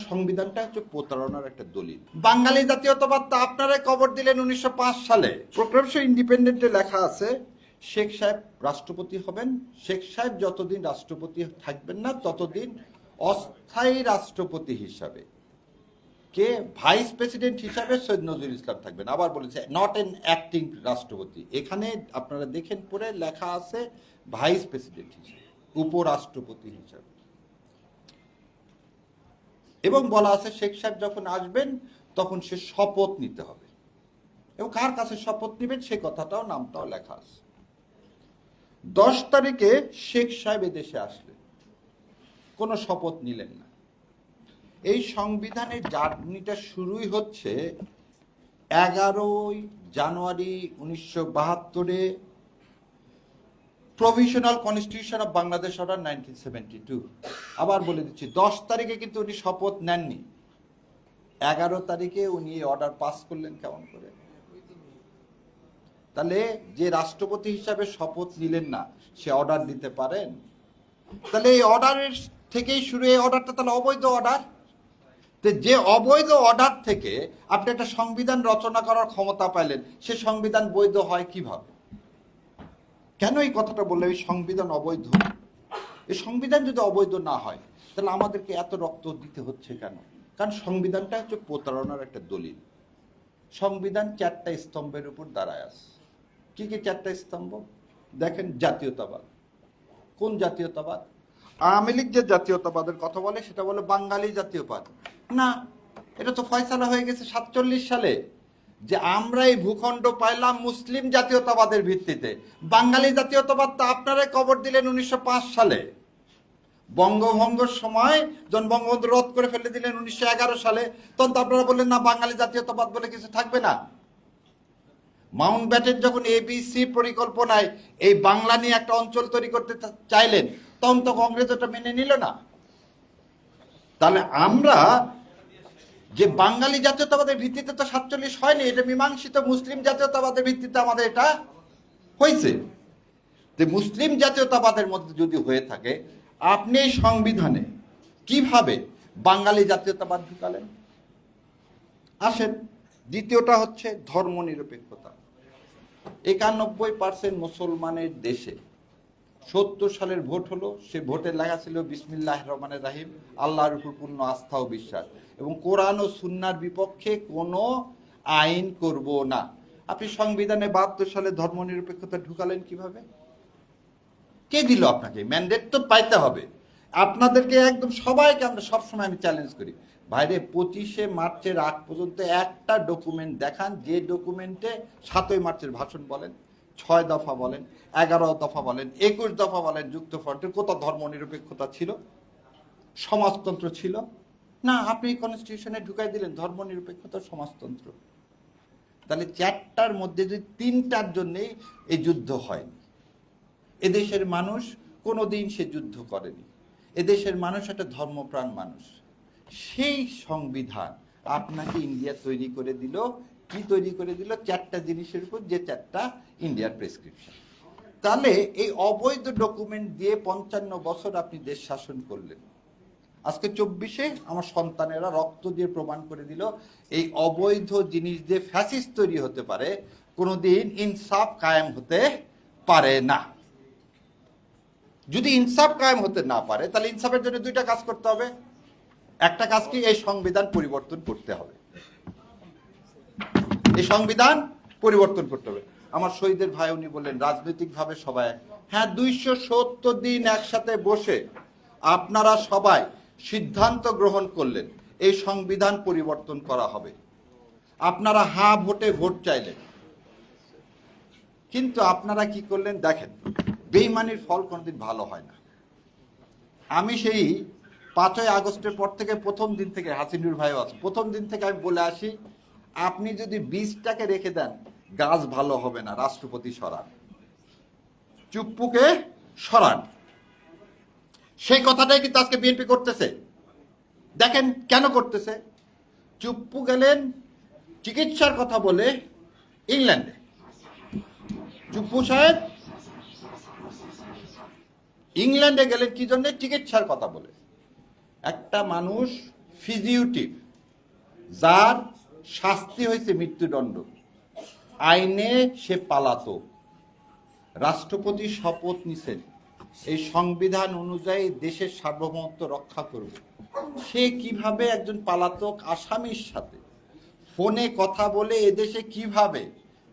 সংবিধানটা হচ্ছে প্রতারণার একটা দলিল। বাঙালি জাতীয়তাবাদ তো আপনারাই কবর দিলেন 1905 সালে। প্রোক্লেমেশন ইন্ডিপেন্ডেন্টে লেখা আছে শেখ সাহেব রাষ্ট্রপতি হবেন, শেখ সাহেব যতদিন রাষ্ট্রপতি থাকবেন না ততদিন অস্থায়ী রাষ্ট্রপতি হিসাবে কে ভাইস প্রেসিডেন্ট হিসাবে সৈয়দ নজরুল ইসলাম থাকবেন। আবার বলেছে নট এন অ্যাক্টিং রাষ্ট্রপতি, এখানে আপনারা দেখেন পরে লেখা আছে ভাইস প্রেসিডেন্ট হিসাবে, উপরাষ্ট্রপতি হিসাবে। এবং বলা আছে শেখ সাহেব যখন আসবেন তখন সে শপথ নিতে হবে, এবং কার কাছে শপথ নেবেন সে কথাটাও নামটাও লেখা আছে। 10 তারিখে শেখ সাহেব এদেশে আসলেন, কোনো শপথ নিলেন না। এই সংবিধানের জার্নিটা শুরুই হচ্ছে 11 জানুয়ারি 1972-এ provisional constitution of Bangladesh order 1972। আবার বলে দিচ্ছি 10 তারিখে কিন্তু উনি শপথ নেননি, 11 তারিখে উনি অর্ডার পাস করলেন। কেমন করে? তাহলে যে রাষ্ট্রপতি হিসাবে শপথ নিলেন না সে অর্ডার দিতে পারেন? তাহলে এই অর্ডারের থেকেই শুরু, এই অর্ডারটা তাহলে অবৈধ অর্ডার। যে অবৈধ অর্ডার থেকে আপনি একটা সংবিধান রচনা করার ক্ষমতা পাইলেন, সে সংবিধান বৈধ হয় কিভাবে? কেন এই কথাটা বললে এই সংবিধান অবৈধ? এই সংবিধান যদি অবৈধ না হয় তাহলে আমাদেরকে এত রক্ত দিতে হচ্ছে কেন? কারণ সংবিধানটা হচ্ছে প্রতারণার একটা দলিল। সংবিধান 4টা স্তম্ভের উপর দাঁড়ায় আছে। কি কি 4টা স্তম্ভ? দেখেন, জাতীয়তাবাদ। কোন জাতীয়তাবাদ? আওয়ামী লীগ যে জাতীয়তাবাদের কথা বলে সেটা বলে বাঙালি জাতীয়বাদ। না, এটা তো ফয়সালা হয়ে গেছে 47 সালে যে আমরা এই ভূখণ্ড পাইলাম মুসলিম জাতীয়তাবাদের ভিত্তিতে। বাঙালি জাতীয়তাবাদ তো আপনারাই কবর দিলেন 1905 সালে। বঙ্গভঙ্গের সময় যখন বঙ্গবন্ধু রদ করে ফেলে দিলেন 1911 সালে, তখন তো আপনারা বললেন না বাঙালি জাতীয়তাবাদ বলে কিছু থাকবে না। মাউন্ট ব্যাটেন যখন ABC পরিকল্পনায় এই বাংলা নিয়ে একটা অঞ্চল তৈরি করতে চাইলেন, তখন তো কংগ্রেস ওটা মেনে নিল না। তাহলে আমরা যে বাঙালি জাতীয়তাবাদের ভিত্তিতে তো 47 হয়নি, এটা মীমাংসিত মুসলিম জাতীয়তাবাদের ভিত্তিতে আমাদের এটা হয়েছে। যে মুসলিম জাতীয়তাবাদের মধ্যে যদি হয়ে থাকে, আপনি এই সংবিধানে কিভাবে বাঙালি জাতীয়তাবাদ ঢুকালেন? আসেন, দ্বিতীয়টা হচ্ছে ধর্মনিরপেক্ষতা। 91% মুসলমানের দেশে 70 সালের ভোট হলো, সে ভোটে লেখা ছিল বিসমিল্লাহির রহমানির রহিম, আল্লাহর উপর পূর্ণ আস্থা ও বিশ্বাস, এবং কোরআন ও সুন্নাহর বিপক্ষে কোনো আইন করব না। আপনি সংবিধানে 72 সালে ধর্মনিরপেক্ষতা ঢুকালেন কিভাবে? কে দিল আপনাকে? ম্যান্ডেট তো পাইতে হবে। আপনাদেরকে একদম সবাইকে আমরা সবসময় আমি চ্যালেঞ্জ করি, ভাইরে 25শে মার্চের আগ পর্যন্ত একটা ডকুমেন্ট দেখান যে ডকুমেন্টে 7ই মার্চের ভাষণ বলেন, 6 দফা বলেন, 11 দফা বলেন, 21 দফা বলেন, যুক্তফ্রন্টের কোথাও ধর্মনিরপেক্ষতা ছিল, সমাজতন্ত্র ছিল না। আপনি কনস্টিটিউশনে ঢুকাই দিলেন ধর্মনিরপেক্ষতা, সমাজতন্ত্র। তাহলে 4টার মধ্যে যদি 3টার জন্যেই এই যুদ্ধ হয়নি। এদেশের মানুষ কোনোদিন সে যুদ্ধ করেনি। এদেশের মানুষ একটা ধর্মপ্রাণ মানুষ। সেই সংবিধান আপনাকে ইন্ডিয়া তৈরি করে দিল। কি তৈরি করে দিল? 4টা জিনিসের উপর, যে 4টা ইন্ডিয়ার প্রেসক্রিপশন। তাহলে এই অবৈধ ডকুমেন্ট দিয়ে 55 বছর আপনি দেশ শাসন করলেন। আজকে 24শে আমার সন্তানেরা রক্ত দিয়ে প্রমাণ করে দিল এই অবৈধ জিনিস দিয়ে ফ্যাসিস্ট তৈরি হতে পারে, কোনোদিন ইনসাফ কায়েম হতে পারে না। যদি ইনসাফ কায়েম হতে না পারে তাহলে ইনসাফের জন্য 2টা কাজ করতে হবে। একটা কাজ কি? এই সংবিধান পরিবর্তন করতে হবে। এই সংবিধান পরিবর্তন করতে হবে। আমার শহীদের ভাই উনি বললেন রাজনৈতিকভাবে সবাই, হ্যাঁ, 270 দিন একসাথে বসে আপনারা সবাই সিদ্ধান্ত গ্রহণ করলেন এই সংবিধান পরিবর্তন করা হবে। আপনারা হ্যাঁ ভোটে ভোট চাইলেন, কিন্তু আপনারা কি করলেন দেখেন, বেইমানির ফল কোনোদিন ভালো হয় না। আমি সেই 5ই আগস্টের পর থেকে প্রথম দিন থেকে, হাসিনুর ভাইও আছে, প্রথম দিন থেকে আমি বলে আসি, আপনি যদি বীজটাকে রেখে দেন গাছ ভালো হবে না। রাষ্ট্রপতি সরান, চুপ্পুকে সরান। সেই কথাটাই কিন্তু আজকে বিএনপি করতেছে। দেখেন কেন করতেছে। চুপ্পু গেলেন চিকিৎসার কথা বলে ইংল্যান্ডে। চুপ্পু সাহেব ইংল্যান্ডে গেলেন কি জন্য? চিকিৎসার কথা বলে। একটা মানুষ ফিজিউটিভ, যার শাস্তি হয়েছে মৃত্যুদণ্ড, আইনে সে পালাতক। রাষ্ট্রপতি শপথ নিছেন এই সংবিধান অনুযায়ী দেশের সার্বভৌমত্ব রক্ষা করবে। সে কিভাবে একজন পালাতক আসামির সাথে ফোনে কথা বলে এদেশে কিভাবে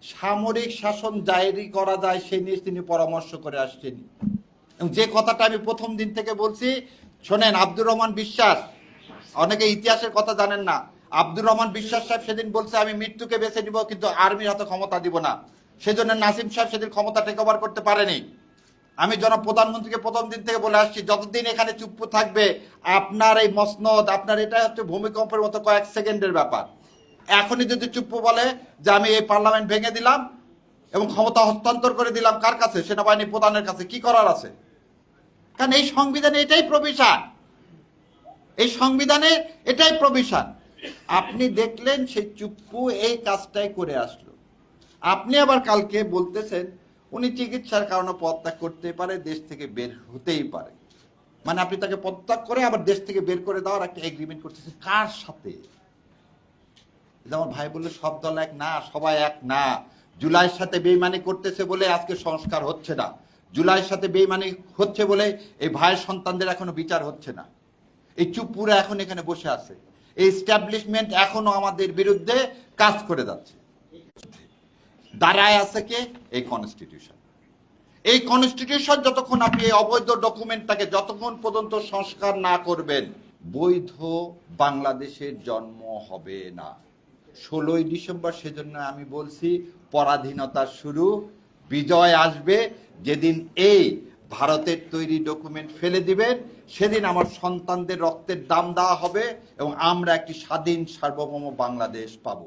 সামরিক শাসন জারি করা যায় সে নিয়ে তিনি পরামর্শ করে আসছেন। এবং যে কথাটা আমি প্রথম দিন থেকে বলছি, শোনেন, আব্দুর রহমান বিশ্বাস, অনেকে ইতিহাসের কথা জানেন না, আব্দুর রহমান বিশ্বাস সাহেব সেদিন বলছে আমি মৃত্যুকে বেছে নিব কিন্তু আর্মির হাতে ক্ষমতা দিব না। সেজন্য নাসিম সাহেব সেদিন ক্ষমতা টেক ওভার করতে পারেনি। আমি জনাব প্রধানমন্ত্রীকে প্রথম দিন থেকে বলে আসছি, যতদিন এখানে চুপ থাকবে আপনার এই মসনদ, আপনার এটা হচ্ছে ভূমিকম্পের মতো কয়েক সেকেন্ডের ব্যাপার। এখনই যদি চুপ বলে যে আমি এই পার্লামেন্ট ভেঙে দিলাম এবং ক্ষমতা হস্তান্তর করে দিলাম, কার কাছে? সেনাবাহিনী প্রধানের কাছে। কি করার আছে? কারণ এই সংবিধানে এটাই প্রভিশন, এই সংবিধানে এটাই প্রভিশন। আপনি দেখলেন সেই চুপ্পু এই কাজটাই করে আসলো। আপনি আবার কালকে বলতেছেন উনি চিকিৎসার কারণে পদত্যাগ করতে পারে, দেশ থেকে বের হতেই পারে। মানে আপনি তাকে পদত্যাগ করে আবার দেশ থেকে বের করে দেওয়ার একটা এগ্রিমেন্ট করতেছেন। কার সাথে? যেমন ভাই বললে সব দল এক না, সবাই এক না। জুলাইয়ের সাথে বেইমানি করতেছে বলে আজকে সংস্কার হচ্ছে না। জুলাইয়ের সাথে বেইমানি হচ্ছে বলে এই ভাইয়ের সন্তানদের এখনো বিচার হচ্ছে না। এই চুপ্পুরা এখন এখানে বসে আছে। এই এস্টাবলিশমেন্ট এখনো আমাদের বিরুদ্ধে কাজ করে যাচ্ছে। দাঁড়ায় আছে কে? এই কনস্টিটিউশন। এই কনস্টিটিউশন যতক্ষণ আপনি এই অবৈধ ডকুমেন্টটাকে যতক্ষণ পর্যন্ত সংস্কার না করবেন, বৈধ বাংলাদেশের জন্ম হবে না। 16ই ডিসেম্বর সেজন্য আমি বলছি পরাধীনতার শুরু, বিজয় আসবে যেদিন এই ভারতের তৈরি ডকুমেন্ট ফেলে দিবেন, সেদিন আমার সন্তানদের রক্তের দাম দেওয়া হবে এবং আমরা একটি স্বাধীন সার্বভৌম বাংলাদেশ পাবো।